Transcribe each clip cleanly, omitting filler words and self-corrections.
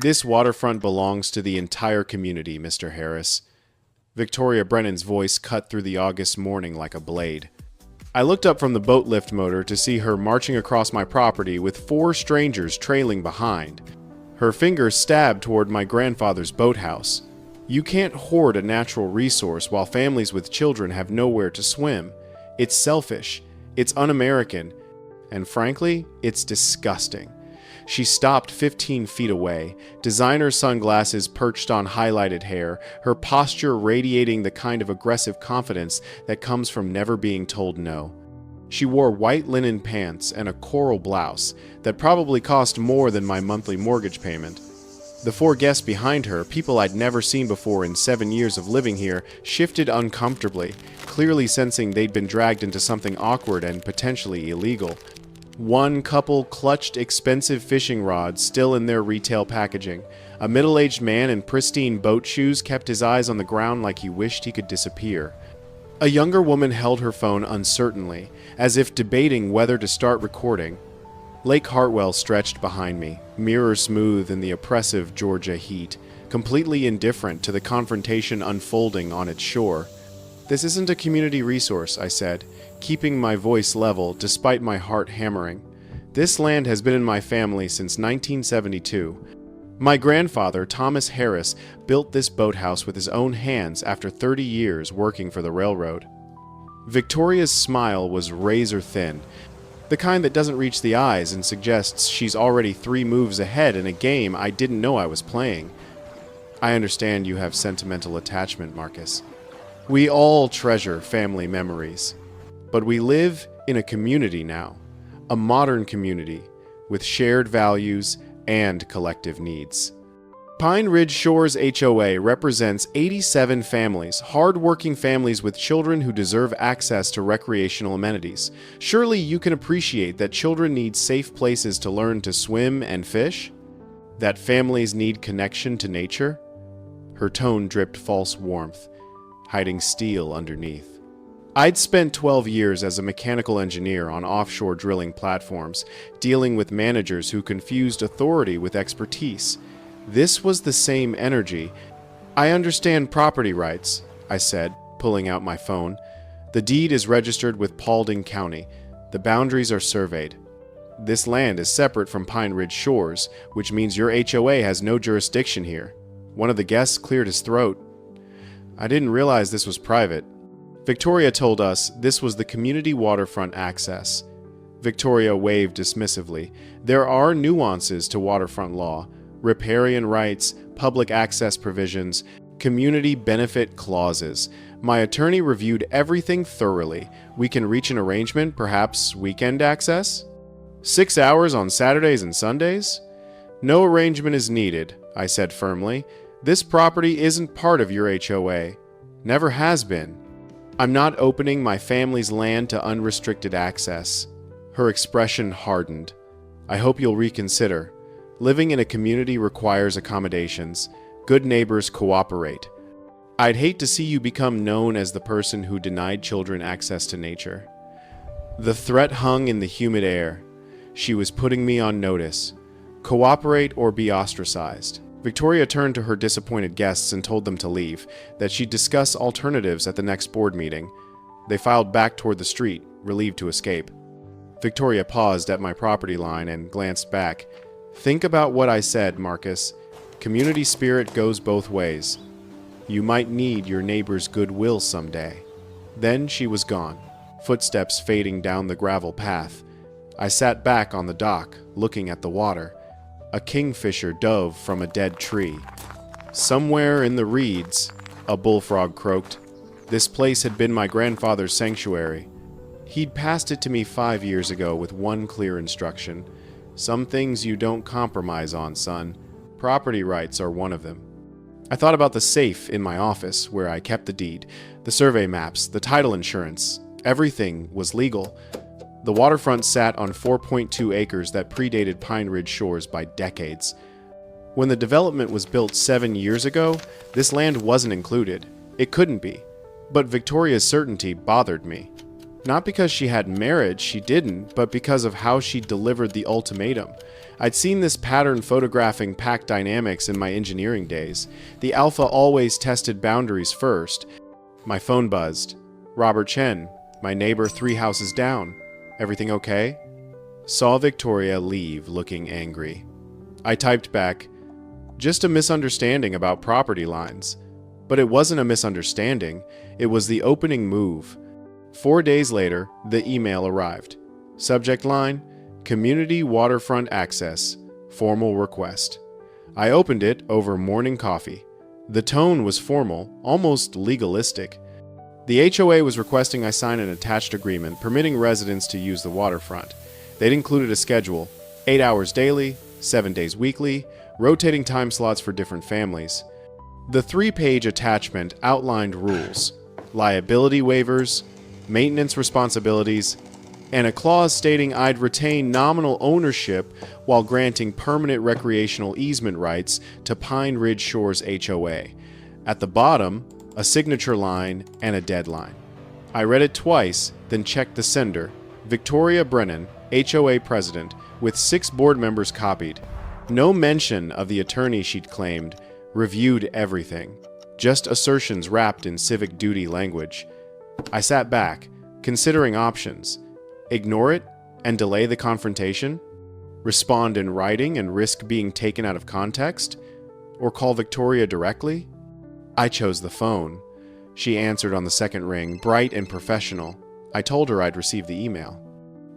This waterfront belongs to the entire community, Mr. Harris. Victoria Brennan's voice cut through the August morning like a blade. I looked up from the boat lift motor to see her marching across my property with 4 strangers trailing behind. Her fingers stabbed toward my grandfather's boathouse. You can't hoard a natural resource while families with children have nowhere to swim. It's selfish, it's un-American, and frankly, it's disgusting. She stopped 15 feet away, designer sunglasses perched on highlighted hair, her posture radiating the kind of aggressive confidence that comes from never being told no. She wore white linen pants and a coral blouse that probably cost more than my monthly mortgage payment. The 4 guests behind her, people I'd never seen before in 7 years of living here, shifted uncomfortably, clearly sensing they'd been dragged into something awkward and potentially illegal. One couple clutched expensive fishing rods still in their retail packaging. A middle-aged man in pristine boat shoes kept his eyes on the ground like he wished he could disappear. A younger woman held her phone uncertainly, as if debating whether to start recording. Lake Hartwell stretched behind me, mirror smooth in the oppressive Georgia heat, completely indifferent to the confrontation unfolding on its shore. "This isn't a community resource," I said, keeping my voice level despite my heart hammering. "This land has been in my family since 1972. My grandfather, Thomas Harris, built this boathouse with his own hands after 30 years working for the railroad." Victoria's smile was razor thin, the kind that doesn't reach the eyes and suggests she's already 3 moves ahead in a game I didn't know I was playing. "I understand you have sentimental attachment, Marcus. We all treasure family memories. But we live in a community now, a modern community, with shared values and collective needs." Pine Ridge Shores HOA represents 87 families, hard-working families with children who deserve access to recreational amenities. Surely you can appreciate that children need safe places to learn to swim and fish? That families need connection to nature? Her tone dripped false warmth, hiding steel underneath. I'd spent 12 years as a mechanical engineer on offshore drilling platforms, dealing with managers who confused authority with expertise. This was the same energy. "I understand property rights," I said, pulling out my phone. "The deed is registered with Paulding County. The boundaries are surveyed. This land is separate from Pine Ridge Shores, which means your HOA has no jurisdiction here." One of the guests cleared his throat. "I didn't realize this was private." Victoria told us this was the community waterfront access. Victoria waved dismissively. "There are nuances to waterfront law: riparian rights, public access provisions, community benefit clauses. My attorney reviewed everything thoroughly. We can reach an arrangement, perhaps weekend access? 6 hours on Saturdays and Sundays?" "No arrangement is needed," I said firmly. "This property isn't part of your HOA. Never has been. I'm not opening my family's land to unrestricted access." Her expression hardened. "I hope you'll reconsider. Living in a community requires accommodations. Good neighbors cooperate. I'd hate to see you become known as the person who denied children access to nature." The threat hung in the humid air. She was putting me on notice. Cooperate or be ostracized. Victoria turned to her disappointed guests and told them to leave, that she'd discuss alternatives at the next board meeting. They filed back toward the street, relieved to escape. Victoria paused at my property line and glanced back. "Think about what I said, Marcus. Community spirit goes both ways. You might need your neighbor's goodwill someday." Then she was gone, footsteps fading down the gravel path. I sat back on the dock, looking at the water. A kingfisher dove from a dead tree. Somewhere in the reeds, a bullfrog croaked. This place had been my grandfather's sanctuary. He'd passed it to me 5 years ago with one clear instruction: "Some things you don't compromise on, son. Property rights are one of them." I thought about the safe in my office, where I kept the deed, the survey maps, the title insurance. Everything was legal. The waterfront sat on 4.2 acres that predated Pine Ridge Shores by decades. When the development was built 7 years ago, this land wasn't included. It couldn't be. But Victoria's certainty bothered me. Not because she had merit, she didn't, but because of how she delivered the ultimatum. I'd seen this pattern photographing pack dynamics in my engineering days. The alpha always tested boundaries first. My phone buzzed. Robert Chen, my neighbor 3 houses down. Everything okay? Saw Victoria leave looking angry. I typed back, just a misunderstanding about property lines. But it wasn't a misunderstanding, it was the opening move. 4 days later, the email arrived. Subject line, Community Waterfront Access, Formal Request. I opened it over morning coffee. The tone was formal, almost legalistic. The HOA was requesting I sign an attached agreement permitting residents to use the waterfront. They'd included a schedule, 8 hours daily, 7 days weekly, rotating time slots for different families. The 3-page attachment outlined rules, liability waivers, maintenance responsibilities, and a clause stating I'd retain nominal ownership while granting permanent recreational easement rights to Pine Ridge Shores HOA. At the bottom, a signature line and a deadline. I read it twice, then checked the sender, Victoria Brennan, HOA president, with 6 board members copied. No mention of the attorney she'd claimed, reviewed everything. Just assertions wrapped in civic duty language. I sat back, considering options. Ignore it and delay the confrontation? Respond in writing and risk being taken out of context? Or call Victoria directly? I chose the phone. She answered on the second ring, bright and professional. I told her I'd received the email.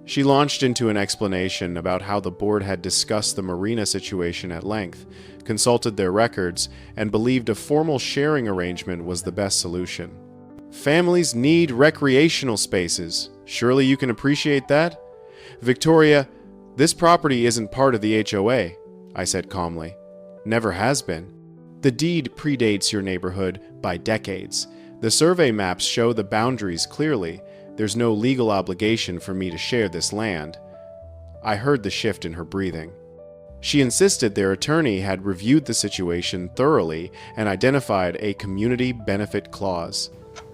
She launched into an explanation about how the board had discussed the marina situation at length, consulted their records, and believed a formal sharing arrangement was the best solution. Families need recreational spaces. Surely you can appreciate that? Victoria, this property isn't part of the HOA, I said calmly. Never has been. The deed predates your neighborhood by decades. The survey maps show the boundaries clearly. There's no legal obligation for me to share this land. I heard the shift in her breathing. She insisted their attorney had reviewed the situation thoroughly and identified a community benefit clause.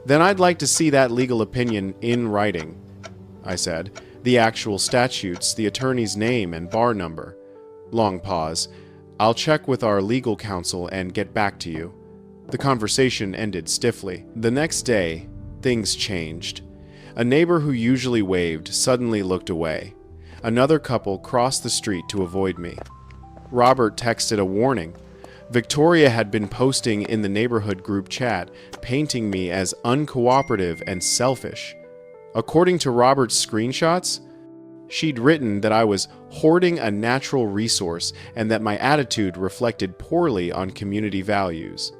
Then I'd like to see that legal opinion in writing, I said. The actual statutes, the attorney's name and bar number. Long pause. I'll check with our legal counsel and get back to you. The conversation ended stiffly. The next day, things changed. A neighbor who usually waved suddenly looked away. Another couple crossed the street to avoid me. Robert texted a warning. Victoria had been posting in the neighborhood group chat, painting me as uncooperative and selfish. According to Robert's screenshots, she'd written that I was hoarding a natural resource and that my attitude reflected poorly on community values.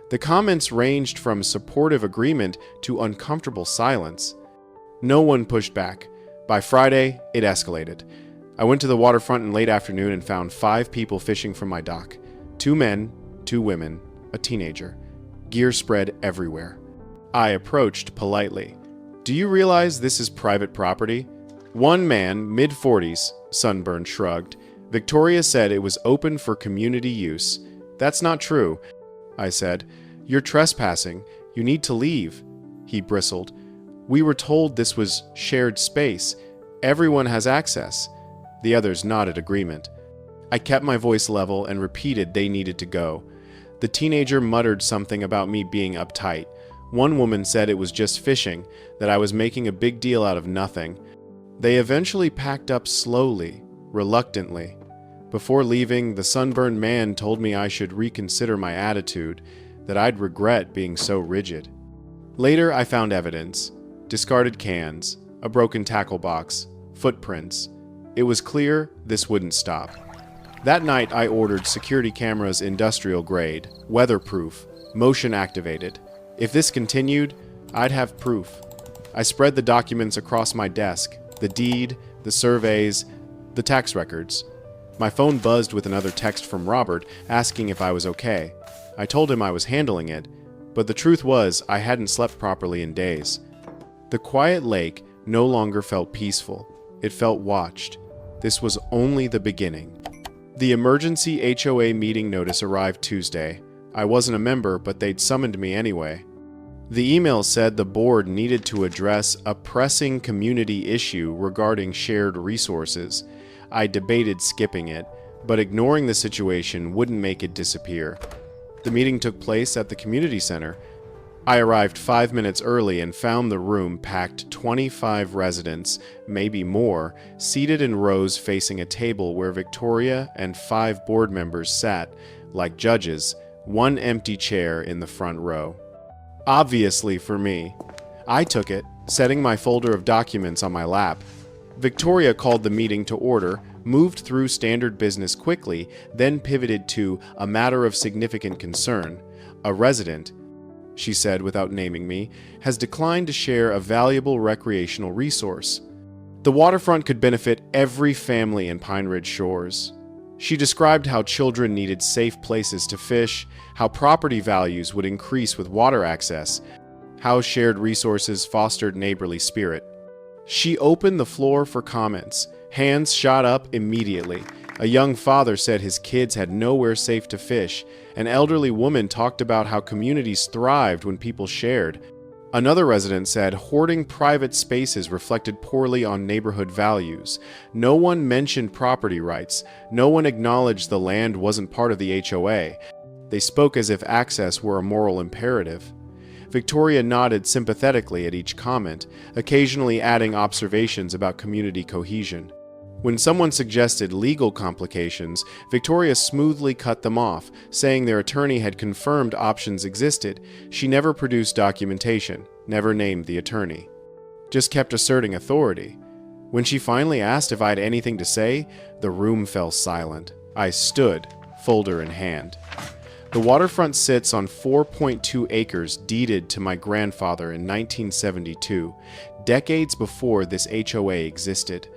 The comments ranged from supportive agreement to uncomfortable silence. No one pushed back. By Friday, it escalated. I went to the waterfront in late afternoon and found 5 people fishing from my dock. 2 men, 2 women, a teenager. Gear spread everywhere. I approached politely. Do you realize this is private property? One man, mid-40s, sunburned, shrugged. Victoria said it was open for community use. That's not true, I said. You're trespassing. You need to leave. He bristled. We were told this was shared space. Everyone has access. The others nodded agreement. I kept my voice level and repeated they needed to go. The teenager muttered something about me being uptight. One woman said it was just fishing, that I was making a big deal out of nothing. They eventually packed up slowly, reluctantly. Before leaving, the sunburned man told me I should reconsider my attitude, that I'd regret being so rigid. Later, I found evidence. Discarded cans, a broken tackle box, footprints. It was clear this wouldn't stop. That night, I ordered security cameras industrial grade, weatherproof, motion activated. If this continued, I'd have proof. I spread the documents across my desk, the deed, the surveys, the tax records. My phone buzzed with another text from Robert asking if I was okay. I told him I was handling it, but the truth was I hadn't slept properly in days. The quiet lake no longer felt peaceful. It felt watched. This was only the beginning. The emergency HOA meeting notice arrived Tuesday. I wasn't a member, but they'd summoned me anyway. The email said the board needed to address a pressing community issue regarding shared resources. I debated skipping it, but ignoring the situation wouldn't make it disappear. The meeting took place at the community center. I arrived 5 minutes early and found the room packed 25 residents, maybe more, seated in rows facing a table where Victoria and 5 board members sat, like judges, one empty chair in the front row. Obviously for me. I took it, setting my folder of documents on my lap. Victoria called the meeting to order, moved through standard business quickly, then pivoted to a matter of significant concern. A resident, she said without naming me, has declined to share a valuable recreational resource. The waterfront could benefit every family in Pine Ridge Shores. She described how children needed safe places to fish, how property values would increase with water access, how shared resources fostered neighborly spirit. She opened the floor for comments. Hands shot up immediately. A young father said his kids had nowhere safe to fish. An elderly woman talked about how communities thrived when people shared. Another resident said hoarding private spaces reflected poorly on neighborhood values. No one mentioned property rights. No one acknowledged the land wasn't part of the HOA. They spoke as if access were a moral imperative. Victoria nodded sympathetically at each comment, occasionally adding observations about community cohesion. When someone suggested legal complications, Victoria smoothly cut them off, saying their attorney had confirmed options existed. She never produced documentation, never named the attorney. Just kept asserting authority. When she finally asked if I had anything to say, the room fell silent. I stood, folder in hand. The waterfront sits on 4.2 acres deeded to my grandfather in 1972, decades before this HOA existed.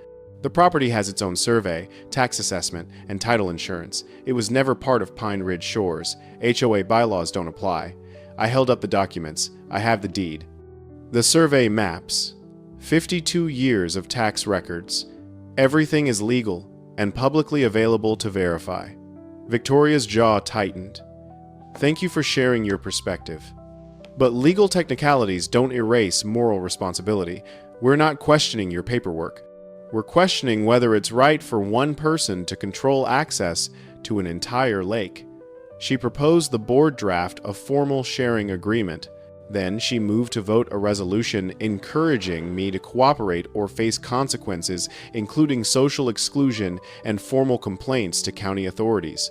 The property has its own survey, tax assessment, and title insurance. It was never part of Pine Ridge Shores. HOA bylaws don't apply. I held up the documents. I have the deed. The survey maps. 52 years of tax records. Everything is legal and publicly available to verify. Victoria's jaw tightened. Thank you for sharing your perspective. But legal technicalities don't erase moral responsibility. We're not questioning your paperwork. We're questioning whether it's right for one person to control access to an entire lake. She proposed the board draft a formal sharing agreement. Then she moved to vote a resolution encouraging me to cooperate or face consequences, including social exclusion and formal complaints to county authorities.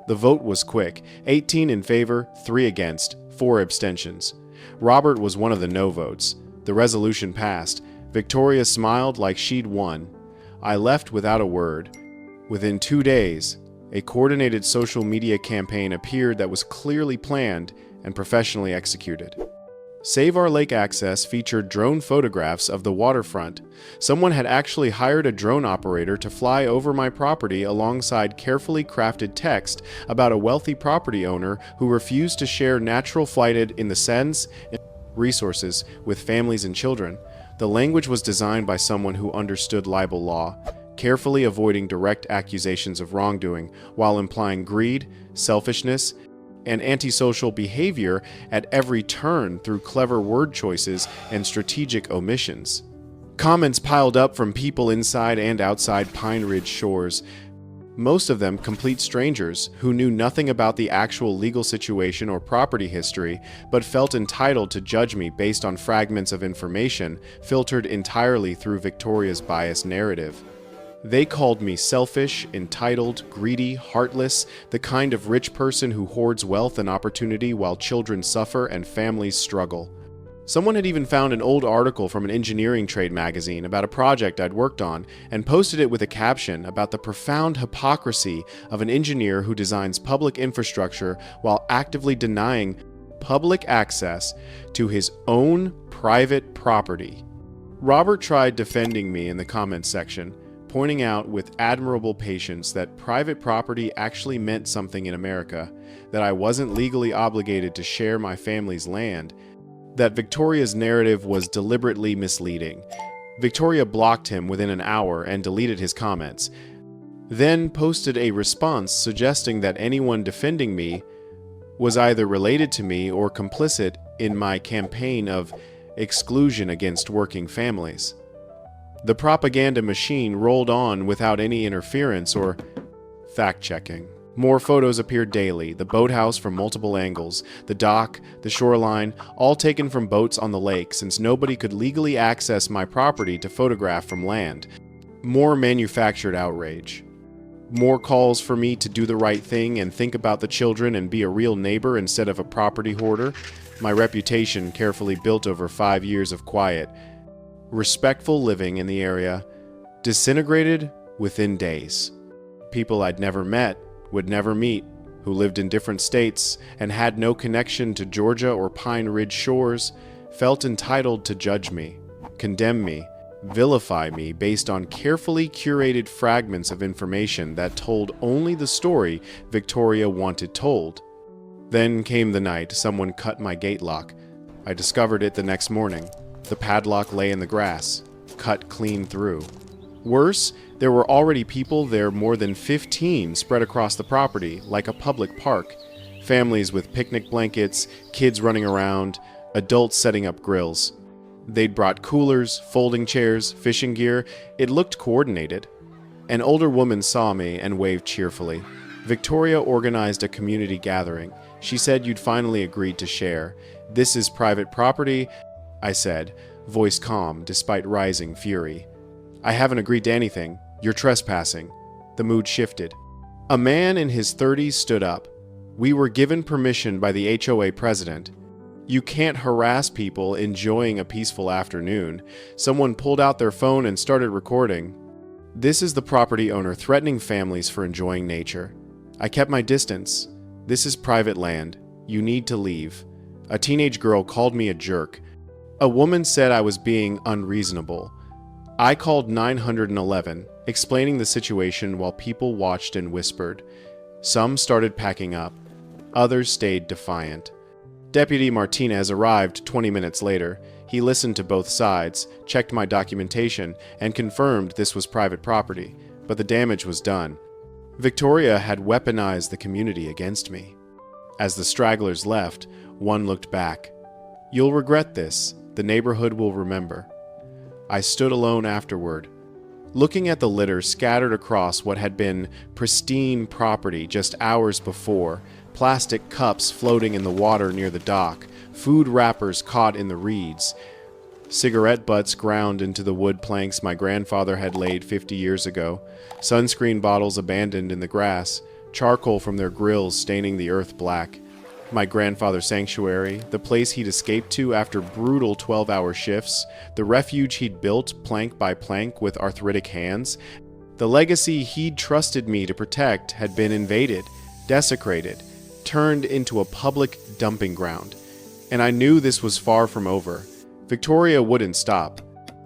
The vote was quick, 18 in favor, 3 against, 4 abstentions. Robert was one of the no votes. The resolution passed. Victoria smiled like she'd won. I left without a word. Within 2 days, a coordinated social media campaign appeared that was clearly planned and professionally executed. Save Our Lake Access featured drone photographs of the waterfront. Someone had actually hired a drone operator to fly over my property alongside carefully crafted text about a wealthy property owner who refused to share natural flighted in the Sens resources with families and children. The language was designed by someone who understood libel law, carefully avoiding direct accusations of wrongdoing while implying greed, selfishness, and antisocial behavior at every turn through clever word choices and strategic omissions. Comments piled up from people inside and outside Pine Ridge Shores, most of them complete strangers who knew nothing about the actual legal situation or property history, but felt entitled to judge me based on fragments of information filtered entirely through Victoria's biased narrative. They called me selfish, entitled, greedy, heartless, the kind of rich person who hoards wealth and opportunity while children suffer and families struggle. Someone had even found an old article from an engineering trade magazine about a project I'd worked on and posted it with a caption about the profound hypocrisy of an engineer who designs public infrastructure while actively denying public access to his own private property. Robert tried defending me in the comments section, pointing out with admirable patience that private property actually meant something in America, that I wasn't legally obligated to share my family's land, that Victoria's narrative was deliberately misleading. Victoria blocked him within an hour and deleted his comments, then posted a response suggesting that anyone defending me was either related to me or complicit in my campaign of exclusion against working families. The propaganda machine rolled on without any interference or fact-checking. More photos appeared daily, the boathouse from multiple angles, the dock, the shoreline, all taken from boats on the lake since nobody could legally access my property to photograph from land. More manufactured outrage. More calls for me to do the right thing and think about the children and be a real neighbor instead of a property hoarder. My reputation, carefully built over 5 years of quiet, respectful living in the area, disintegrated within days. People I'd never met, would never meet, who lived in different states and had no connection to Georgia or Pine Ridge shores, felt entitled to judge me, condemn me, vilify me based on carefully curated fragments of information that told only the story Victoria wanted told. Then came the night someone cut my gate lock. I discovered it the next morning. The padlock lay in the grass, cut clean through. Worse, there were already people there, more than 15 spread across the property, like a public park. Families with picnic blankets, kids running around, adults setting up grills. They'd brought coolers, folding chairs, fishing gear. It looked coordinated. An older woman saw me and waved cheerfully. Victoria organized a community gathering. She said you'd finally agreed to share. "This is private property," I said, voice calm despite rising fury. "I haven't agreed to anything. You're trespassing." The mood shifted. A man in his 30s stood up. "We were given permission by the HOA president. You can't harass people enjoying a peaceful afternoon." Someone pulled out their phone and started recording. "This is the property owner threatening families for enjoying nature. I kept my distance. This is private land. You need to leave." A teenage girl called me a jerk. A woman said I was being unreasonable. I called 911, explaining the situation while people watched and whispered. Some started packing up. Others stayed defiant. Deputy Martinez arrived 20 minutes later. He listened to both sides, checked my documentation, and confirmed this was private property, but the damage was done. Victoria had weaponized the community against me. As the stragglers left, one looked back. "You'll regret this. The neighborhood will remember." I stood alone afterward, looking at the litter scattered across what had been pristine property just hours before, plastic cups floating in the water near the dock, food wrappers caught in the reeds, cigarette butts ground into the wood planks my grandfather had laid 50 years ago, sunscreen bottles abandoned in the grass, charcoal from their grills staining the earth black. My grandfather's sanctuary, the place he'd escaped to after brutal 12-hour shifts, the refuge he'd built plank by plank with arthritic hands, the legacy he'd trusted me to protect had been invaded, desecrated, turned into a public dumping ground. And I knew this was far from over. Victoria wouldn't stop.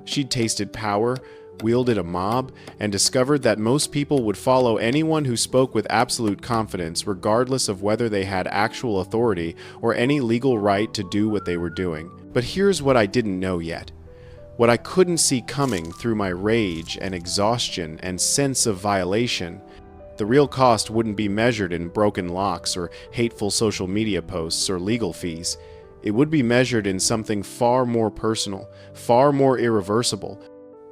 She'd tasted power, wielded a mob, and discovered that most people would follow anyone who spoke with absolute confidence, regardless of whether they had actual authority or any legal right to do what they were doing. But here's what I didn't know yet. What I couldn't see coming through my rage and exhaustion and sense of violation. The real cost wouldn't be measured in broken locks or hateful social media posts or legal fees. It would be measured in something far more personal, far more irreversible.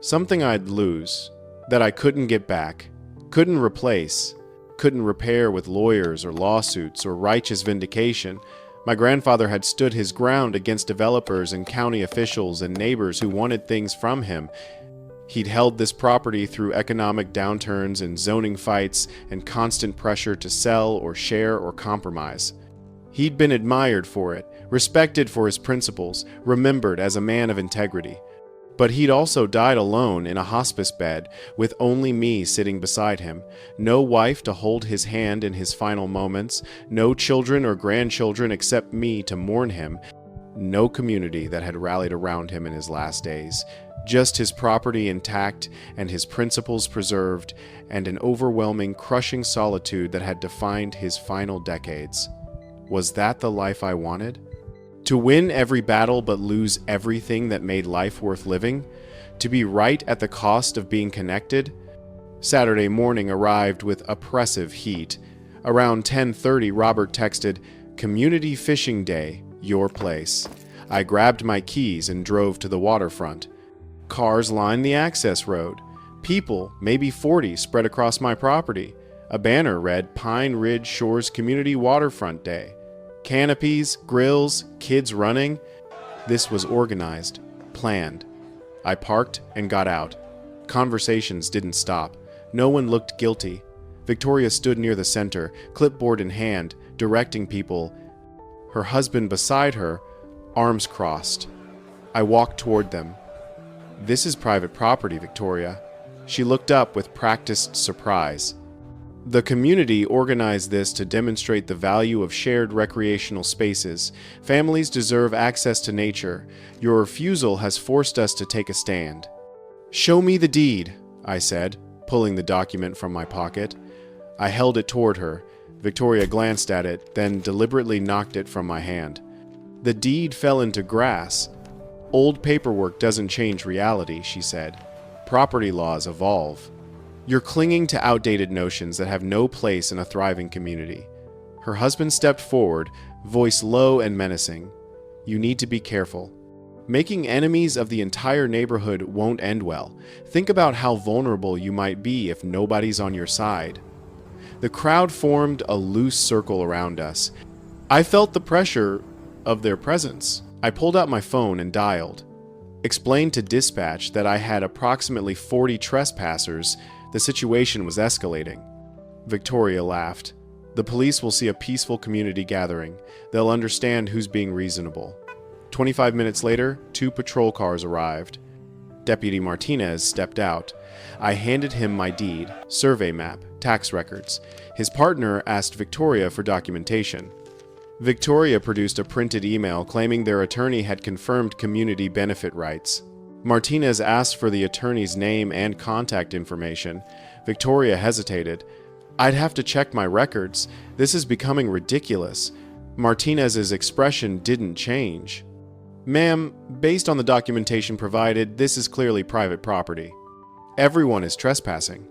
Something I'd lose, that I couldn't get back, couldn't replace, couldn't repair with lawyers or lawsuits or righteous vindication. My grandfather had stood his ground against developers and county officials and neighbors who wanted things from him. He'd held this property through economic downturns and zoning fights and constant pressure to sell or share or compromise. He'd been admired for it, respected for his principles, remembered as a man of integrity. But he'd also died alone in a hospice bed, with only me sitting beside him. No wife to hold his hand in his final moments, no children or grandchildren except me to mourn him, no community that had rallied around him in his last days. Just his property intact and his principles preserved, and an overwhelming, crushing solitude that had defined his final decades. Was that the life I wanted? To win every battle but lose everything that made life worth living? To be right at the cost of being connected? Saturday morning arrived with oppressive heat. Around 10:30, Robert texted, "Community Fishing Day. Your place. I grabbed my keys and drove to the waterfront. Cars lined the access road. People, maybe 40, spread across my property. A banner read Pine Ridge Shores Community Waterfront Day. Canopies, grills, kids running. This was organized, planned. I parked and got out. Conversations didn't stop. No one looked guilty. Victoria stood near the center, clipboard in hand, directing people. Her husband beside her, arms crossed. I walked toward them. This is private property, Victoria. She looked up with practiced surprise. The community organized this to demonstrate the value of shared recreational spaces. Families deserve access to nature. Your refusal has forced us to take a stand. Show me the deed, I said, pulling the document from my pocket. I held it toward her. Victoria glanced at it, then deliberately knocked it from my hand. The deed fell into grass. Old paperwork doesn't change reality, she said. Property laws evolve. You're clinging to outdated notions that have no place in a thriving community. Her husband stepped forward, voice low and menacing. You need to be careful. Making enemies of the entire neighborhood won't end well. Think about how vulnerable you might be if nobody's on your side. The crowd formed a loose circle around us. I felt the pressure of their presence. I pulled out my phone and dialed. Explained to dispatch that I had approximately 40 trespassers. The situation was escalating. Victoria laughed. The police will see a peaceful community gathering. They'll understand who's being reasonable. 25 minutes later, 2 patrol cars arrived. Deputy Martinez stepped out. I handed him my deed, survey map, tax records. His partner asked Victoria for documentation. Victoria produced a printed email claiming their attorney had confirmed community benefit rights. Martinez asked for the attorney's name and contact information. Victoria hesitated. I'd have to check my records. This is becoming ridiculous. Martinez's expression didn't change. Ma'am, based on the documentation provided, this is clearly private property. Everyone is trespassing.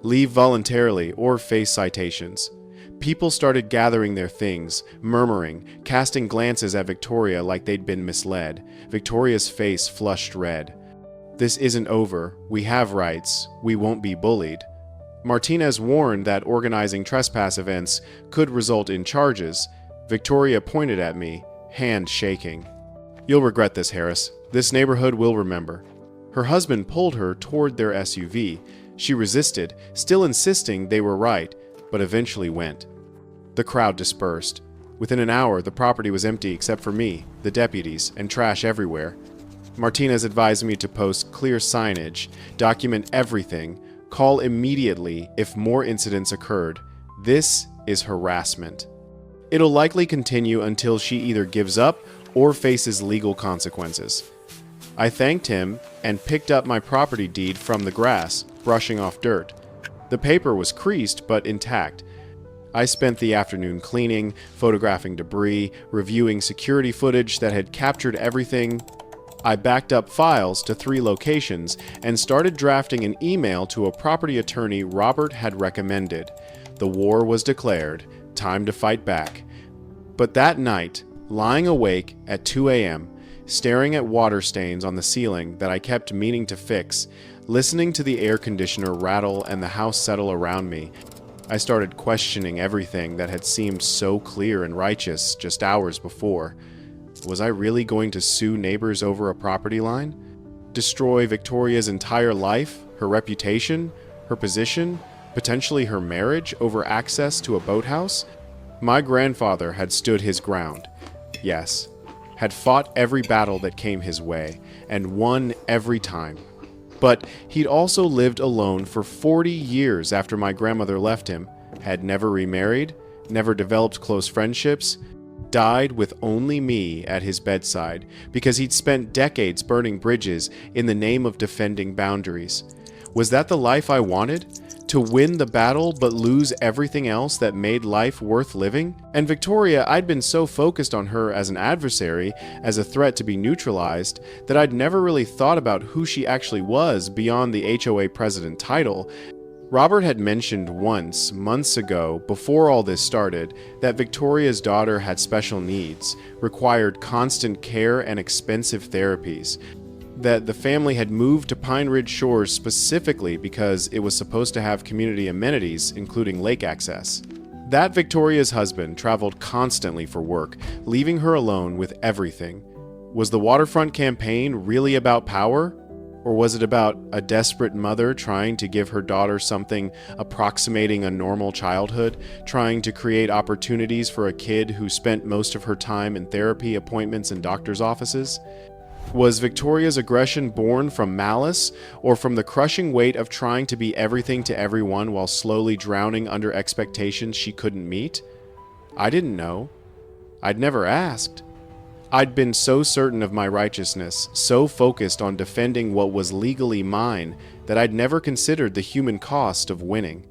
Leave voluntarily or face citations. People started gathering their things, murmuring, casting glances at Victoria like they'd been misled. Victoria's face flushed red. This isn't over. We have rights. We won't be bullied. Martinez warned that organizing trespass events could result in charges. Victoria pointed at me, hand shaking. You'll regret this, Harris. This neighborhood will remember. Her husband pulled her toward their SUV. She resisted, still insisting they were right, but eventually went. The crowd dispersed. Within an hour, the property was empty except for me, the deputies, and trash everywhere. Martinez advised me to post clear signage, document everything, call immediately if more incidents occurred. This is harassment. It'll likely continue until she either gives up or faces legal consequences. I thanked him and picked up my property deed from the grass, brushing off dirt. The paper was creased but intact. I spent the afternoon cleaning, photographing debris, reviewing security footage that had captured everything. I backed up files to 3 locations and started drafting an email to a property attorney Robert had recommended. The war was declared. Time to fight back. But that night, lying awake at 2 a.m., staring at water stains on the ceiling that I kept meaning to fix, listening to the air conditioner rattle and the house settle around me, I started questioning everything that had seemed so clear and righteous just hours before. Was I really going to sue neighbors over a property line? Destroy Victoria's entire life, her reputation, her position, potentially her marriage over access to a boathouse? My grandfather had stood his ground. Yes, had fought every battle that came his way, and won every time. But he'd also lived alone for 40 years after my grandmother left him, had never remarried, never developed close friendships, died with only me at his bedside because he'd spent decades burning bridges in the name of defending boundaries. Was that the life I wanted? To win the battle but lose everything else that made life worth living? And Victoria, I'd been so focused on her as an adversary, as a threat to be neutralized, that I'd never really thought about who she actually was beyond the HOA president title. Robert had mentioned once, months ago, before all this started, that Victoria's daughter had special needs, required constant care and expensive therapies, that the family had moved to Pine Ridge Shores specifically because it was supposed to have community amenities, including lake access. That Victoria's husband traveled constantly for work, leaving her alone with everything. Was the waterfront campaign really about power? Or was it about a desperate mother trying to give her daughter something approximating a normal childhood, trying to create opportunities for a kid who spent most of her time in therapy appointments and doctor's offices? Was Victoria's aggression born from malice, or from the crushing weight of trying to be everything to everyone while slowly drowning under expectations she couldn't meet? I didn't know. I'd never asked. I'd been so certain of my righteousness, so focused on defending what was legally mine, that I'd never considered the human cost of winning.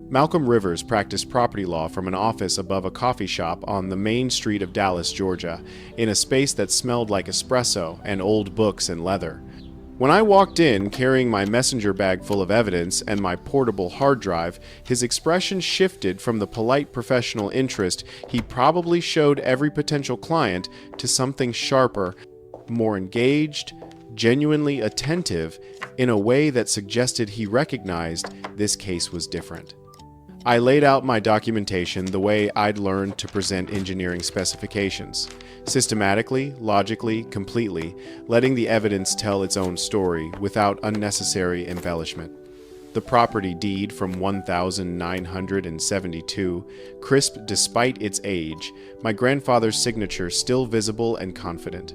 Malcolm Rivers practiced property law from an office above a coffee shop on the main street of Dallas, Georgia, in a space that smelled like espresso and old books and leather. When I walked in carrying my messenger bag full of evidence and my portable hard drive, his expression shifted from the polite professional interest he probably showed every potential client to something sharper, more engaged, genuinely attentive, in a way that suggested he recognized this case was different. I laid out my documentation the way I'd learned to present engineering specifications, systematically, logically, completely, letting the evidence tell its own story without unnecessary embellishment. The property deed from 1972, crisp despite its age, my grandfather's signature still visible and confident.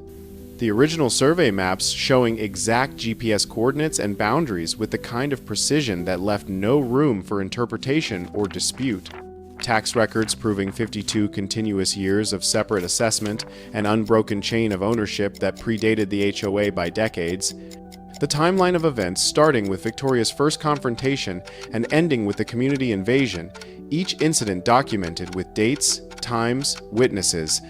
The original survey maps showing exact GPS coordinates and boundaries with the kind of precision that left no room for interpretation or dispute. Tax records proving 52 continuous years of separate assessment, an unbroken chain of ownership that predated the HOA by decades. The timeline of events starting with Victoria's first confrontation and ending with the community invasion, each incident documented with dates, times, witnesses.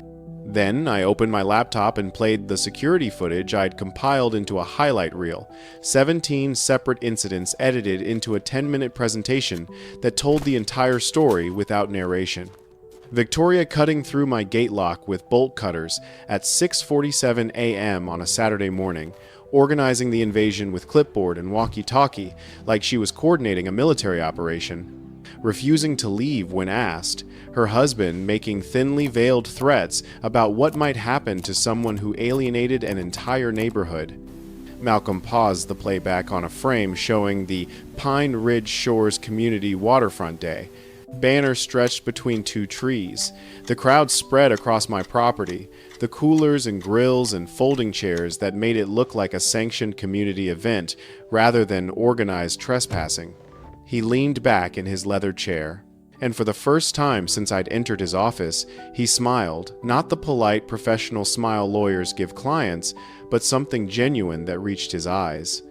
Then I opened my laptop and played the security footage I'd compiled into a highlight reel, 17 separate incidents edited into a 10-minute presentation that told the entire story without narration. Victoria cutting through my gate lock with bolt cutters at 6:47 a.m. on a Saturday morning, organizing the invasion with clipboard and walkie-talkie like she was coordinating a military operation, refusing to leave when asked, her husband making thinly veiled threats about what might happen to someone who alienated an entire neighborhood. Malcolm paused the playback on a frame showing the Pine Ridge Shores Community Waterfront Day. Banner stretched between two trees. The crowd spread across my property, the coolers and grills and folding chairs that made it look like a sanctioned community event rather than organized trespassing. He leaned back in his leather chair, and for the first time since I'd entered his office, he smiled, not the polite, professional smile lawyers give clients, but something genuine that reached his eyes.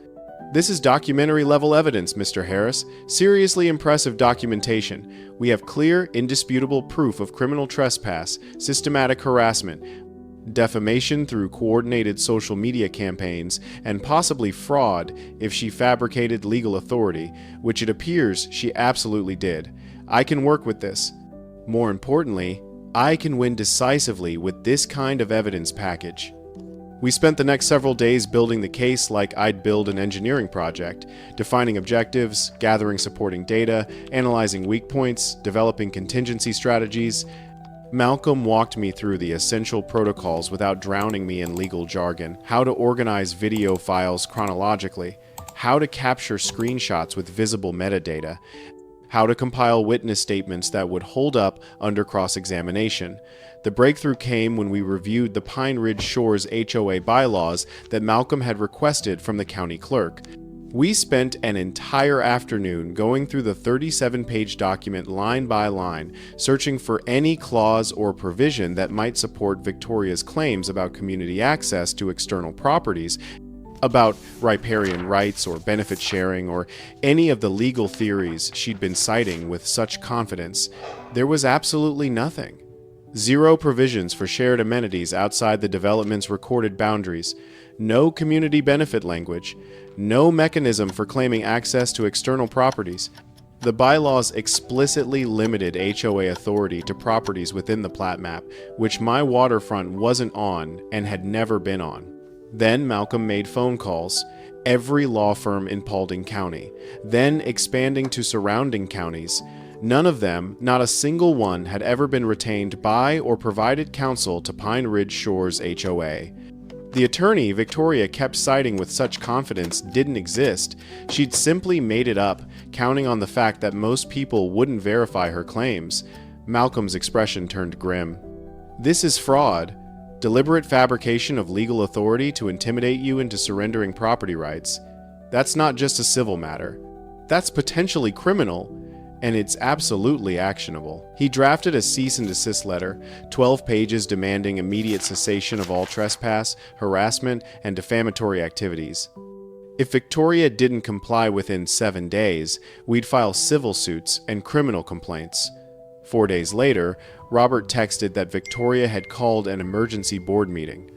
"This is documentary-level evidence, Mr. Harris. Seriously impressive documentation. We have clear, indisputable proof of criminal trespass, systematic harassment, defamation through coordinated social media campaigns, and possibly fraud if she fabricated legal authority, which it appears she absolutely did. I can work with this. More importantly, I can win decisively with this kind of evidence package." We spent the next several days building the case like I'd build an engineering project, defining objectives, gathering supporting data, analyzing weak points, developing contingency strategies. Malcolm walked me through the essential protocols without drowning me in legal jargon, how to organize video files chronologically, how to capture screenshots with visible metadata, how to compile witness statements that would hold up under cross-examination. The breakthrough came when we reviewed the Pine Ridge Shores HOA bylaws that Malcolm had requested from the county clerk. We spent an entire afternoon going through the 37-page document line by line, searching for any clause or provision that might support Victoria's claims about community access to external properties, about riparian rights or benefit sharing or any of the legal theories she'd been citing with such confidence. There was absolutely nothing. Zero provisions for shared amenities outside the development's recorded boundaries, no community benefit language, no mechanism for claiming access to external properties, The bylaws explicitly limited HOA authority to properties within the plat map, which my waterfront wasn't on and had never been on. Then Malcolm made phone calls, every law firm in Paulding County, then expanding to surrounding counties. None of them, not a single one, had ever been retained by or provided counsel to Pine Ridge Shores HOA. The attorney Victoria kept citing with such confidence didn't exist. She'd simply made it up, counting on the fact that most people wouldn't verify her claims. Malcolm's expression turned grim. This is fraud. Deliberate fabrication of legal authority to intimidate you into surrendering property rights. That's not just a civil matter. That's potentially criminal. And it's absolutely actionable. He drafted a cease and desist letter, 12 pages demanding immediate cessation of all trespass, harassment, and defamatory activities. If Victoria didn't comply within 7 days, we'd file civil suits and criminal complaints. 4 days later, Robert texted that Victoria had called an emergency board meeting.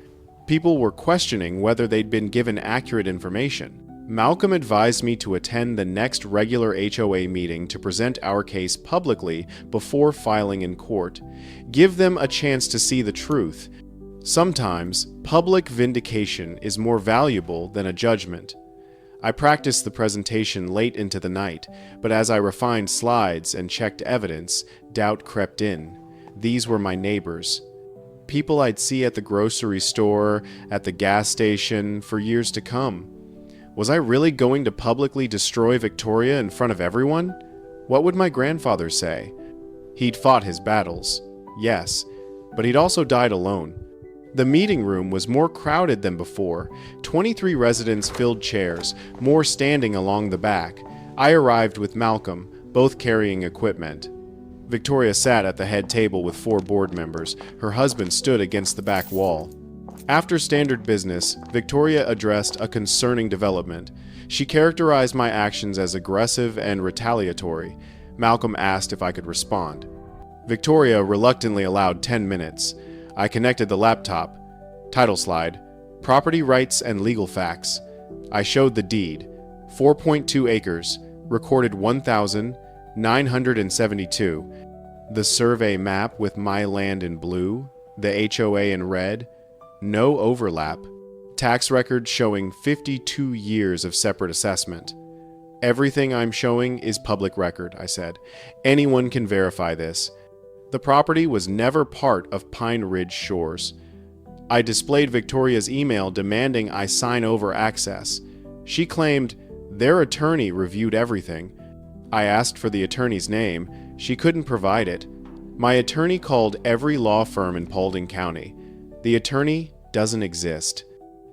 People were questioning whether they'd been given accurate information. Malcolm advised me to attend the next regular HOA meeting to present our case publicly before filing in court. Give them a chance to see the truth. Sometimes, public vindication is more valuable than a judgment. I practiced the presentation late into the night, but as I refined slides and checked evidence, doubt crept in. These were my neighbors. People I'd see at the grocery store, at the gas station, for years to come. Was I really going to publicly destroy Victoria in front of everyone? What would my grandfather say? He'd fought his battles, yes, but he'd also died alone. The meeting room was more crowded than before. 23 residents filled chairs, more standing along the back. I arrived with Malcolm, both carrying equipment. Victoria sat at the head table with 4 board members. Her husband stood against the back wall. After standard business, Victoria addressed a concerning development. She characterized my actions as aggressive and retaliatory. Malcolm asked if I could respond. Victoria reluctantly allowed 10 minutes. I connected the laptop. Title slide, Property Rights and Legal Facts. I showed the deed, 4.2 acres, recorded 1,972. The survey map with my land in blue, the HOA in red, no overlap. Tax records showing 52 years of separate assessment. Everything I'm showing is public record, I said. Anyone can verify this. The property was never part of Pine Ridge Shores. I displayed Victoria's email demanding I sign over access. She claimed their attorney reviewed everything. I asked for the attorney's name. She couldn't provide it. My attorney called every law firm in Paulding County. The attorney doesn't exist.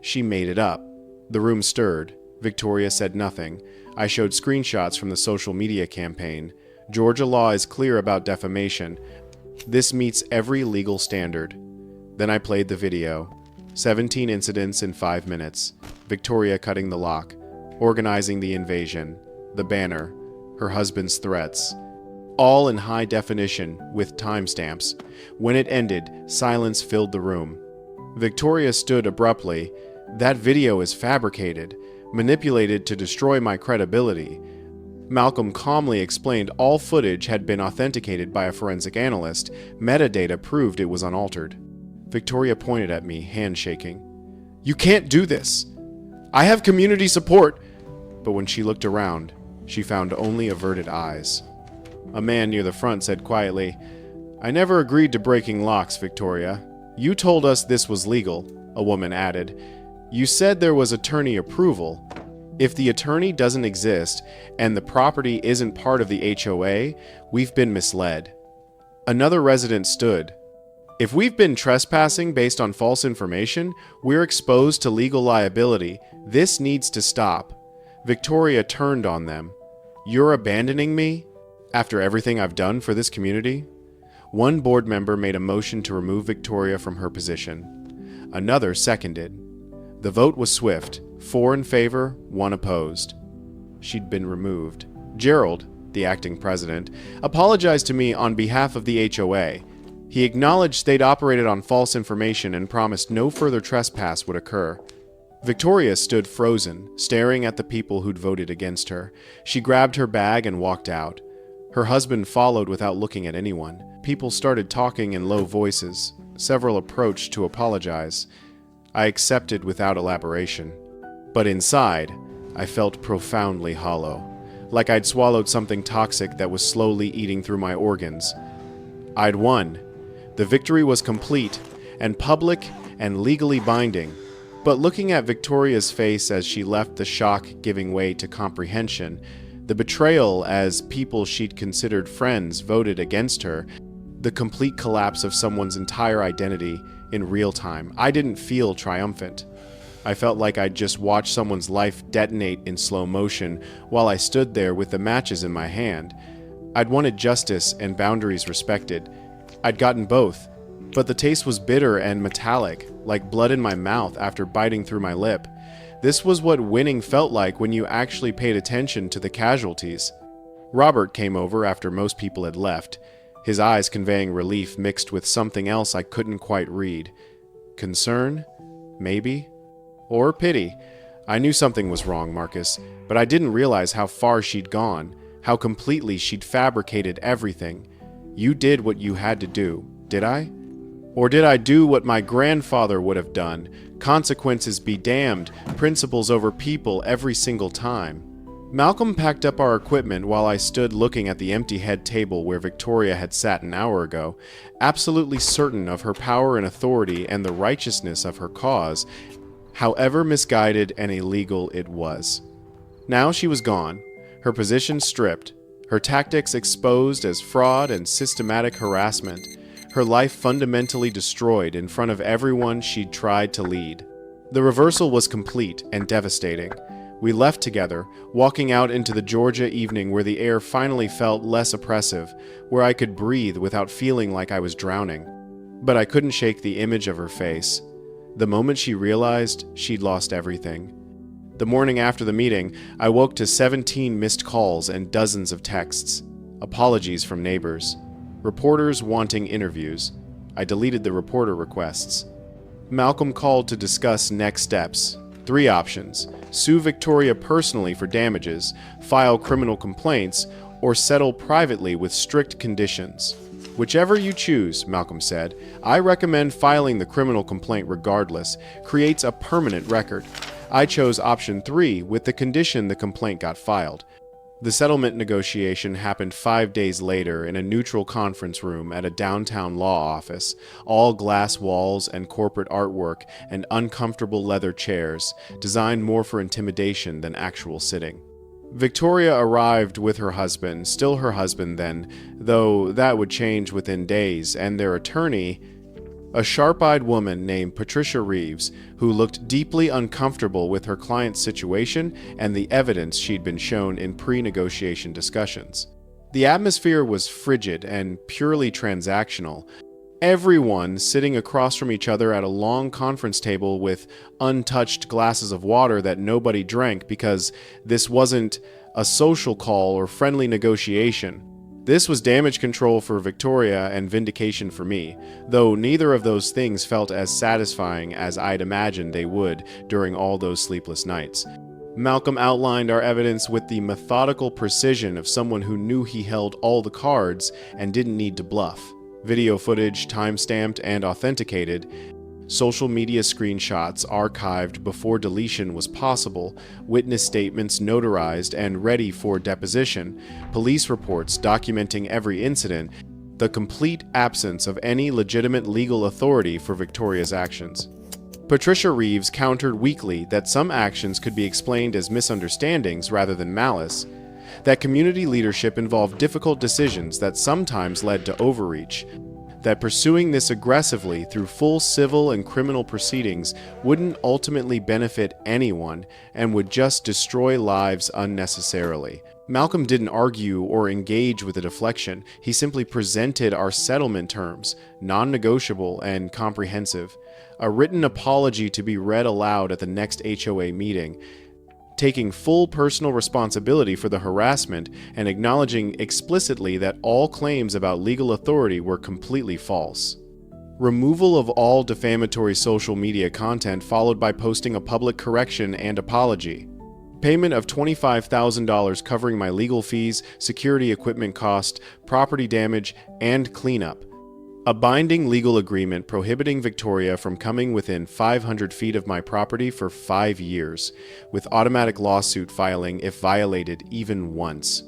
She made it up. The room stirred. Victoria said nothing. I showed screenshots from the social media campaign. Georgia law is clear about defamation. This meets every legal standard. Then I played the video. 17 incidents in 5 minutes. Victoria cutting the lock, organizing the invasion, the banner, her husband's threats. All in high definition with timestamps. When it ended, silence filled the room. Victoria stood abruptly. That video is fabricated, manipulated to destroy my credibility. Malcolm calmly explained all footage had been authenticated by a forensic analyst. Metadata proved it was unaltered. Victoria pointed at me, hand shaking. "You can't do this. I have community support." But when she looked around, she found only averted eyes. A man near the front said quietly, "I never agreed to breaking locks, Victoria. You told us this was legal," a woman added. "You said there was attorney approval. If the attorney doesn't exist and the property isn't part of the HOA, we've been misled." Another resident stood. "If we've been trespassing based on false information, we're exposed to legal liability. This needs to stop." Victoria turned on them. "You're abandoning me? After everything I've done for this community?" One board member made a motion to remove Victoria from her position. Another seconded. The vote was swift, 4 in favor, 1 opposed. She'd been removed. Gerald, the acting president, apologized to me on behalf of the HOA. He acknowledged they'd operated on false information and promised no further trespass would occur. Victoria stood frozen, staring at the people who'd voted against her. She grabbed her bag and walked out. Her husband followed without looking at anyone. People started talking in low voices. Several approached to apologize. I accepted without elaboration. But inside, I felt profoundly hollow, like I'd swallowed something toxic that was slowly eating through my organs. I'd won. The victory was complete, and public, and legally binding. But looking at Victoria's face as she left, the shock giving way to comprehension, the betrayal as people she'd considered friends voted against her, the complete collapse of someone's entire identity in real time, I didn't feel triumphant. I felt like I'd just watched someone's life detonate in slow motion while I stood there with the matches in my hand. I'd wanted justice and boundaries respected. I'd gotten both, but the taste was bitter and metallic, like blood in my mouth after biting through my lip. This was what winning felt like when you actually paid attention to the casualties. Robert came over after most people had left, his eyes conveying relief mixed with something else I couldn't quite read. Concern? Maybe? Or pity. I knew something was wrong, Marcus, but I didn't realize how far she'd gone, how completely she'd fabricated everything. You did what you had to do, did I? Or did I do what my grandfather would have done? Consequences be damned, principles over people every single time. Malcolm packed up our equipment while I stood looking at the empty head table where Victoria had sat an hour ago, absolutely certain of her power and authority and the righteousness of her cause, however misguided and illegal it was. Now she was gone, her position stripped, her tactics exposed as fraud and systematic harassment, her life fundamentally destroyed in front of everyone she'd tried to lead. The reversal was complete and devastating. We left together, walking out into the Georgia evening where the air finally felt less oppressive, where I could breathe without feeling like I was drowning. But I couldn't shake the image of her face. The moment she realized she'd lost everything. The morning after the meeting, I woke to 17 missed calls and dozens of texts. Apologies from neighbors. Reporters wanting interviews. I deleted the reporter requests. Malcolm called to discuss next steps. 3 options: sue Victoria personally for damages, file criminal complaints, or settle privately with strict conditions. Whichever you choose, Malcolm said, I recommend filing the criminal complaint regardless. Creates a permanent record. I chose option 3 with the condition the complaint got filed. The settlement negotiation happened 5 days later in a neutral conference room at a downtown law office, all glass walls and corporate artwork and uncomfortable leather chairs, designed more for intimidation than actual sitting. Victoria arrived with her husband, still her husband then, though that would change within days, and their attorney, a sharp-eyed woman named Patricia Reeves, who looked deeply uncomfortable with her client's situation and the evidence she'd been shown in pre-negotiation discussions. The atmosphere was frigid and purely transactional. Everyone sitting across from each other at a long conference table with untouched glasses of water that nobody drank because this wasn't a social call or friendly negotiation. This was damage control for Victoria and vindication for me, though neither of those things felt as satisfying as I'd imagined they would during all those sleepless nights. Malcolm outlined our evidence with the methodical precision of someone who knew he held all the cards and didn't need to bluff. Video footage time-stamped and authenticated, social media screenshots archived before deletion was possible, witness statements notarized and ready for deposition, police reports documenting every incident, the complete absence of any legitimate legal authority for Victoria's actions. Patricia Reeves countered weakly that some actions could be explained as misunderstandings rather than malice, that community leadership involved difficult decisions that sometimes led to overreach, that pursuing this aggressively through full civil and criminal proceedings wouldn't ultimately benefit anyone and would just destroy lives unnecessarily. Malcolm didn't argue or engage with a deflection. He simply presented our settlement terms, non-negotiable and comprehensive, a written apology to be read aloud at the next HOA meeting, taking full personal responsibility for the harassment and acknowledging explicitly that all claims about legal authority were completely false. Removal of all defamatory social media content followed by posting a public correction and apology. Payment of $25,000 covering my legal fees, security equipment cost, property damage, and cleanup. A binding legal agreement prohibiting Victoria from coming within 500 feet of my property for 5 years, with automatic lawsuit filing if violated even once.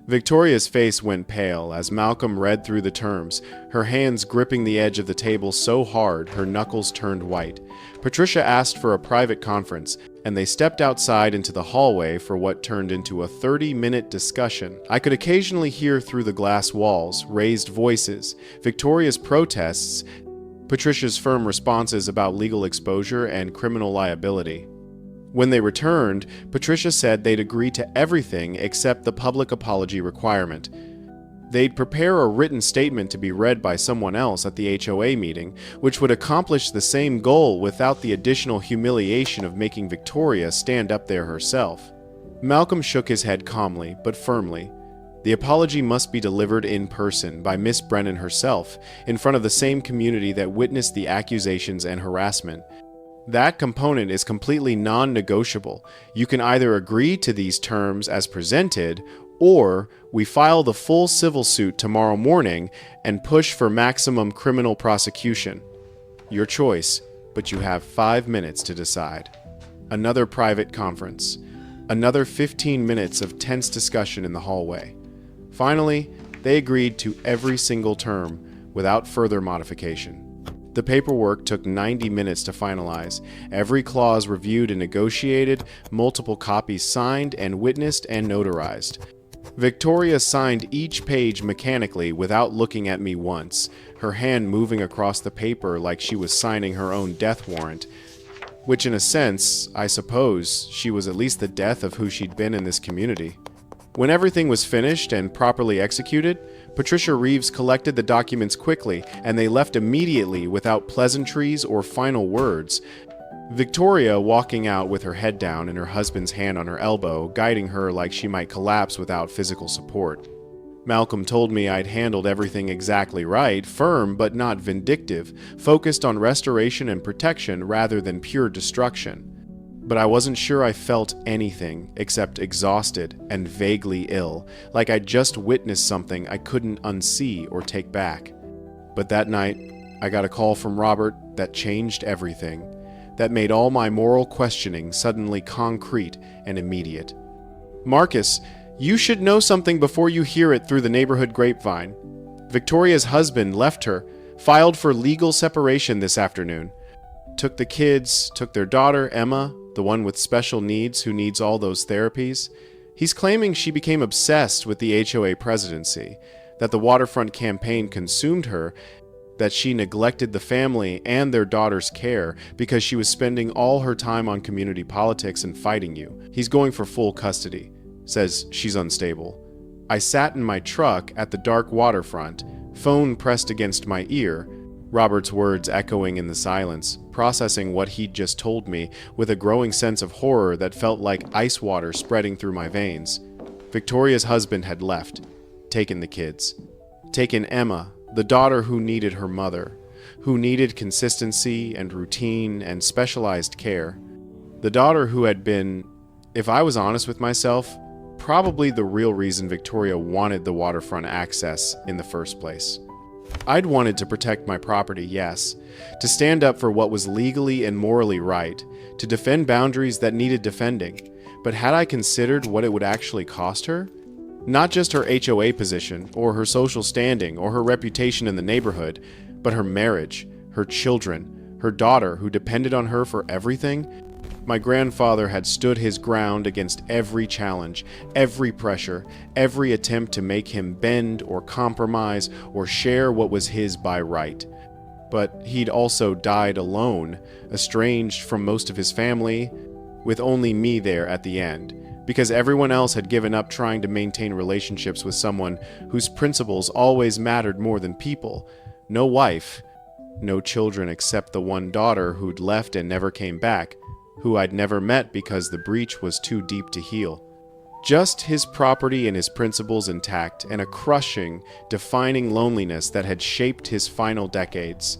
Victoria's face went pale as Malcolm read through the terms, her hands gripping the edge of the table so hard her knuckles turned white. Patricia asked for a private conference, and they stepped outside into the hallway for what turned into a 30-minute discussion. I could occasionally hear through the glass walls raised voices, Victoria's protests, Patricia's firm responses about legal exposure and criminal liability. When they returned, Patricia said they'd agree to everything except the public apology requirement. They'd prepare a written statement to be read by someone else at the HOA meeting, which would accomplish the same goal without the additional humiliation of making Victoria stand up there herself. Malcolm shook his head calmly, but firmly. The apology must be delivered in person by Miss Brennan herself, in front of the same community that witnessed the accusations and harassment. That component is completely non-negotiable. You can either agree to these terms as presented, or we file the full civil suit tomorrow morning and push for maximum criminal prosecution. Your choice, but you have 5 minutes to decide. Another private conference. Another 15 minutes of tense discussion in the hallway. Finally, they agreed to every single term without further modification. The paperwork took 90 minutes to finalize, every clause reviewed and negotiated, multiple copies signed and witnessed and notarized. Victoria signed each page mechanically without looking at me once, her hand moving across the paper like she was signing her own death warrant, which in a sense, I suppose, she was at least the death of who she'd been in this community. When everything was finished and properly executed, Patricia Reeves collected the documents quickly, and they left immediately without pleasantries or final words. Victoria walking out with her head down and her husband's hand on her elbow, guiding her like she might collapse without physical support. Malcolm told me I'd handled everything exactly right, firm but not vindictive, focused on restoration and protection rather than pure destruction. But I wasn't sure I felt anything except exhausted and vaguely ill, like I'd just witnessed something I couldn't unsee or take back. But that night, I got a call from Robert that changed everything, that made all my moral questioning suddenly concrete and immediate. "Marcus, you should know something before you hear it through the neighborhood grapevine. Victoria's husband left her, filed for legal separation this afternoon. Took the kids, took their daughter, Emma, the one with special needs who needs all those therapies. He's claiming she became obsessed with the HOA presidency, that the waterfront campaign consumed her, that she neglected the family and their daughter's care because she was spending all her time on community politics and fighting you. He's going for full custody. Says she's unstable. I sat in my truck at the dark waterfront, phone pressed against my ear, Robert's words echoing in the silence, processing what he'd just told me with a growing sense of horror that felt like ice water spreading through my veins. Victoria's husband had left, taken the kids, taken Emma, the daughter who needed her mother, who needed consistency and routine and specialized care. The daughter who had been, if I was honest with myself, probably the real reason Victoria wanted the waterfront access in the first place. I'd wanted to protect my property, yes, to stand up for what was legally and morally right, to defend boundaries that needed defending, but had I considered what it would actually cost her? Not just her HOA position, or her social standing, or her reputation in the neighborhood, but her marriage, her children, her daughter who depended on her for everything. My grandfather had stood his ground against every challenge, every pressure, every attempt to make him bend or compromise or share what was his by right. But he'd also died alone, estranged from most of his family, with only me there at the end, because everyone else had given up trying to maintain relationships with someone whose principles always mattered more than people. No wife, no children except the one daughter who'd left and never came back, who I'd never met because the breach was too deep to heal. Just his property and his principles intact, and a crushing, defining loneliness that had shaped his final decades.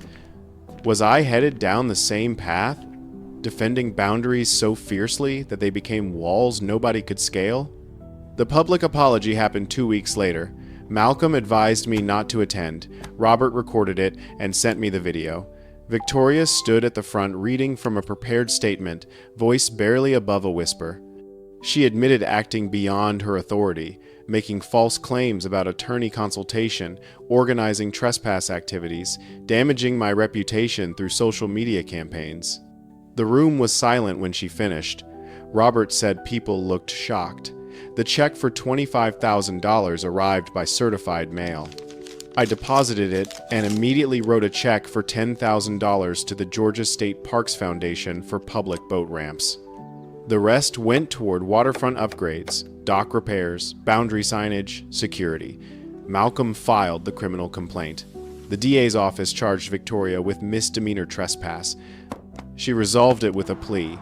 Was I headed down the same path? defending boundaries so fiercely that they became walls nobody could scale? The public apology happened 2 weeks later. Malcolm advised me not to attend. Robert recorded it and sent me the video. Victoria stood at the front reading from a prepared statement, voice barely above a whisper. She admitted acting beyond her authority, making false claims about attorney consultation, organizing trespass activities, damaging my reputation through social media campaigns. The room was silent when she finished. Robert said people looked shocked. The check for $25,000 arrived by certified mail. I deposited it and immediately wrote a check for $10,000 to the Georgia State Parks Foundation for public boat ramps. The rest went toward waterfront upgrades, dock repairs, boundary signage, security. Malcolm filed the criminal complaint. The DA's office charged Victoria with misdemeanor trespass. She resolved it with a plea: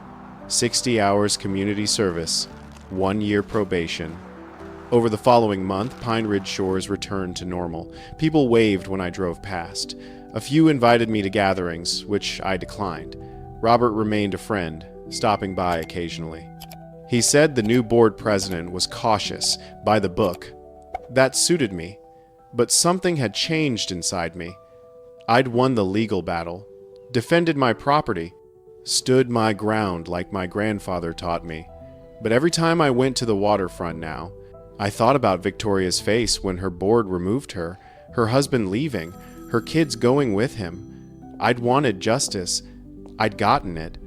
60 hours community service, 1 year probation. Over the following month, Pine Ridge shores returned to normal. People waved when I drove past. A few invited me to gatherings, which I declined. Robert remained a friend, stopping by occasionally. He said the new board president was cautious, by the book. That suited me, but something had changed inside me. I'd won the legal battle, defended my property, stood my ground like my grandfather taught me. But every time I went to the waterfront now, I thought about Victoria's face when her board removed her, her husband leaving, her kids going with him. I'd wanted justice. I'd gotten it.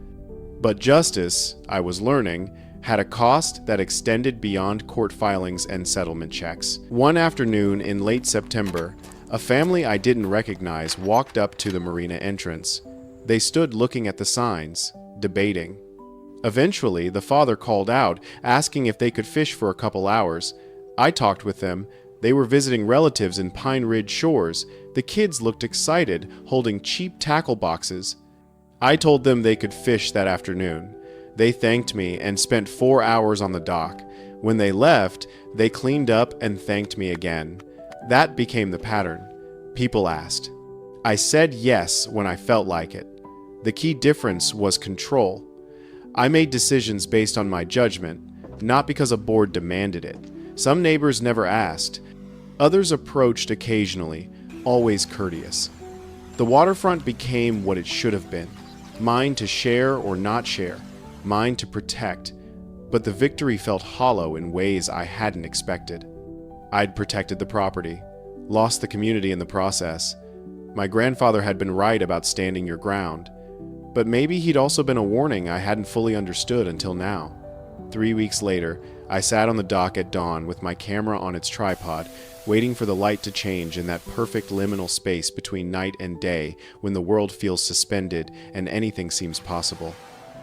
But justice, I was learning, had a cost that extended beyond court filings and settlement checks. One afternoon in late September, a family I didn't recognize walked up to the marina entrance. They stood looking at the signs, debating. Eventually, the father called out, asking if they could fish for a couple hours. I talked with them. They were visiting relatives in Pine Ridge shores. The kids looked excited, holding cheap tackle boxes. I told them they could fish that afternoon. They thanked me and spent 4 hours on the dock. When they left, they cleaned up and thanked me again. That became the pattern. People asked. I said yes when I felt like it. The key difference was control. I made decisions based on my judgment, not because a board demanded it. Some neighbors never asked. Others approached occasionally, always courteous. The waterfront became what it should have been. Mine to share or not share, mine to protect. But the victory felt hollow in ways I hadn't expected. I'd protected the property, lost the community in the process. My grandfather had been right about standing your ground. But maybe he'd also been a warning I hadn't fully understood until now. 3 weeks later, I sat on the dock at dawn with my camera on its tripod, waiting for the light to change in that perfect liminal space between night and day when the world feels suspended and anything seems possible.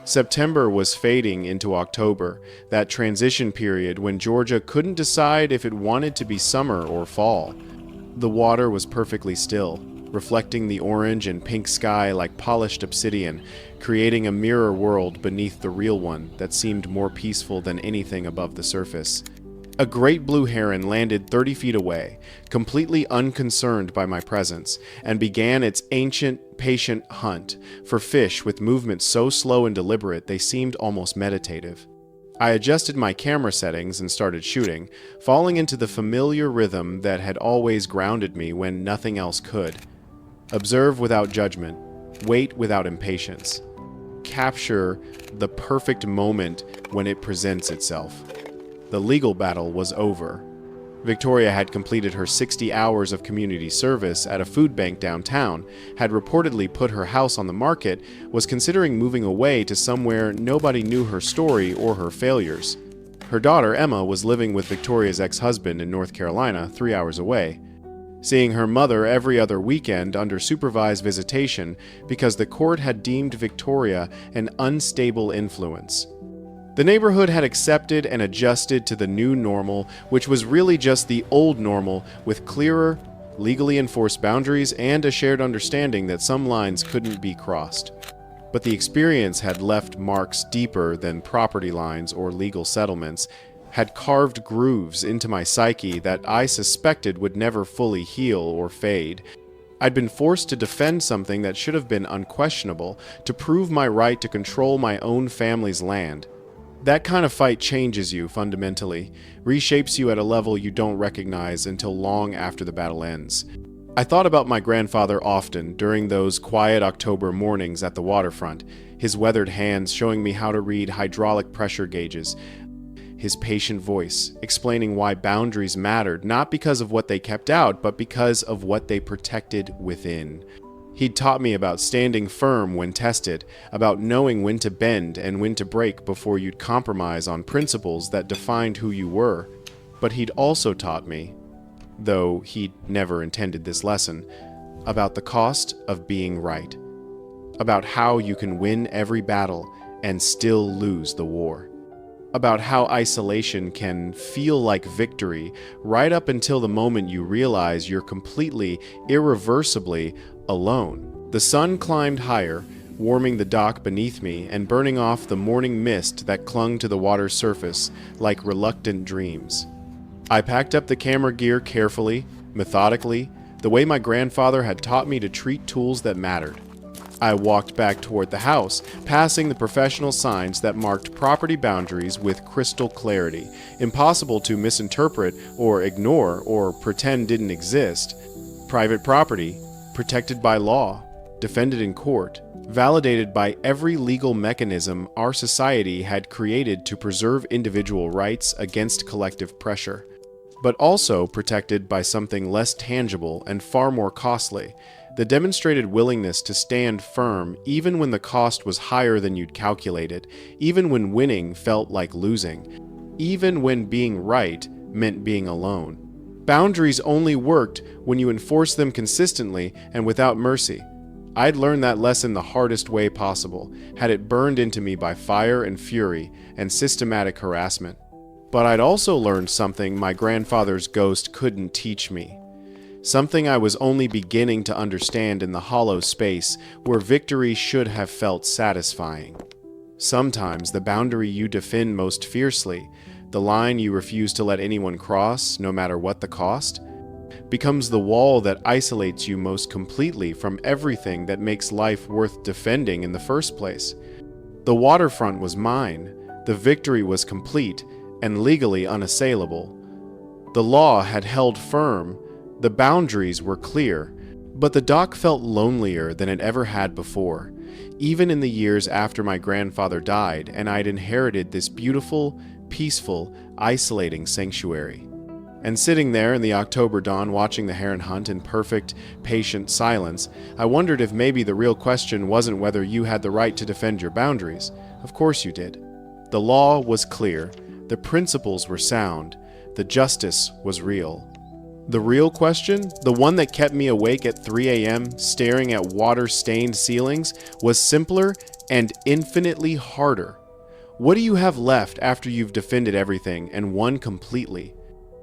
September was fading into October, that transition period when Georgia couldn't decide if it wanted to be summer or fall. The water was perfectly still, reflecting the orange and pink sky like polished obsidian, creating a mirror world beneath the real one that seemed more peaceful than anything above the surface. A great blue heron landed 30 feet away, completely unconcerned by my presence, and began its ancient, patient hunt for fish with movements so slow and deliberate they seemed almost meditative. I adjusted my camera settings and started shooting, falling into the familiar rhythm that had always grounded me when nothing else could. Observe without judgment, wait without impatience. Capture the perfect moment when it presents itself. The legal battle was over. Victoria had completed her 60 hours of community service at a food bank downtown, had reportedly put her house on the market, was considering moving away to somewhere nobody knew her story or her failures. Her daughter, Emma, was living with Victoria's ex-husband in North Carolina, 3 hours away. Seeing her mother every other weekend under supervised visitation because the court had deemed Victoria an unstable influence. The neighborhood had accepted and adjusted to the new normal, which was really just the old normal with clearer, legally enforced boundaries and a shared understanding that some lines couldn't be crossed. But the experience had left marks deeper than property lines or legal settlements, had carved grooves into my psyche that I suspected would never fully heal or fade. I'd been forced to defend something that should have been unquestionable, to prove my right to control my own family's land. That kind of fight changes you fundamentally, reshapes you at a level you don't recognize until long after the battle ends. I thought about my grandfather often during those quiet October mornings at the waterfront, his weathered hands showing me how to read hydraulic pressure gauges, his patient voice explaining why boundaries mattered, not because of what they kept out, but because of what they protected within. He'd taught me about standing firm when tested, about knowing when to bend and when to break before you'd compromise on principles that defined who you were. But he'd also taught me, though he'd never intended this lesson, about the cost of being right, about how you can win every battle and still lose the war, about how isolation can feel like victory right up until the moment you realize you're completely, irreversibly alone. The sun climbed higher, warming the dock beneath me and burning off the morning mist that clung to the water's surface like reluctant dreams. I packed up the camera gear carefully, methodically, the way my grandfather had taught me to treat tools that mattered. I walked back toward the house, passing the professional signs that marked property boundaries with crystal clarity, impossible to misinterpret or ignore or pretend didn't exist. Private property, protected by law, defended in court, validated by every legal mechanism our society had created to preserve individual rights against collective pressure, but also protected by something less tangible and far more costly, the demonstrated willingness to stand firm even when the cost was higher than you'd calculated, even when winning felt like losing, even when being right meant being alone. Boundaries only worked when you enforced them consistently and without mercy. I'd learned that lesson the hardest way possible, had it burned into me by fire and fury and systematic harassment. But I'd also learned something my grandfather's ghost couldn't teach me. Something I was only beginning to understand in the hollow space where victory should have felt satisfying. Sometimes the boundary you defend most fiercely, the line you refuse to let anyone cross, no matter what the cost, becomes the wall that isolates you most completely from everything that makes life worth defending in the first place. The waterfront was mine, the victory was complete and legally unassailable. The law had held firm, the boundaries were clear, but the dock felt lonelier than it ever had before, even in the years after my grandfather died and I'd inherited this beautiful, peaceful, isolating sanctuary. And sitting there in the October dawn watching the heron hunt in perfect, patient silence, I wondered if maybe the real question wasn't whether you had the right to defend your boundaries. Of course you did. The law was clear, the principles were sound, the justice was real. The real question, the one that kept me awake at 3 a.m. staring at water-stained ceilings, was simpler and infinitely harder. What do you have left after you've defended everything and won completely?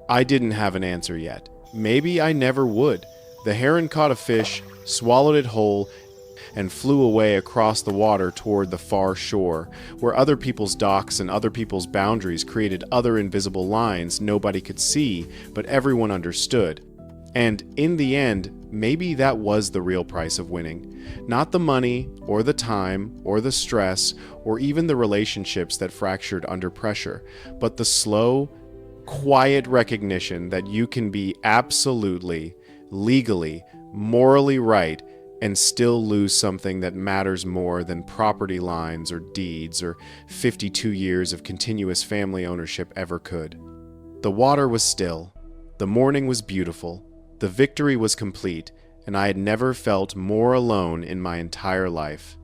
I didn't have an answer yet. Maybe I never would. The heron caught a fish, swallowed it whole, and flew away across the water toward the far shore, where other people's docks and other people's boundaries created other invisible lines nobody could see, but everyone understood. And in the end, maybe that was the real price of winning. Not the money, or the time, or the stress, or even the relationships that fractured under pressure, but the slow, quiet recognition that you can be absolutely, legally, morally right and still lose something that matters more than property lines or deeds or 52 years of continuous family ownership ever could. The water was still, the morning was beautiful, the victory was complete, and I had never felt more alone in my entire life.